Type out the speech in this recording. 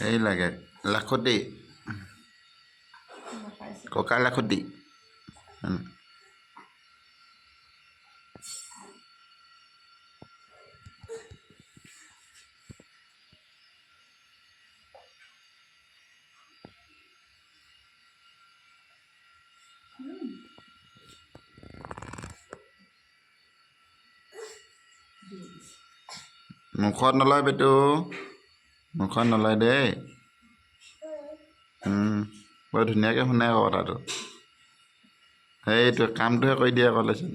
এই লাগে লাখতি ককা লাখতি মুখত নলয় বেটু মুখত নলয় দেই বৰ ধুনীয়াকৈ শুনে আকৌ কথাটো সেইটো কামটোহে কৰি দিয়ে আকৌ লৈছোন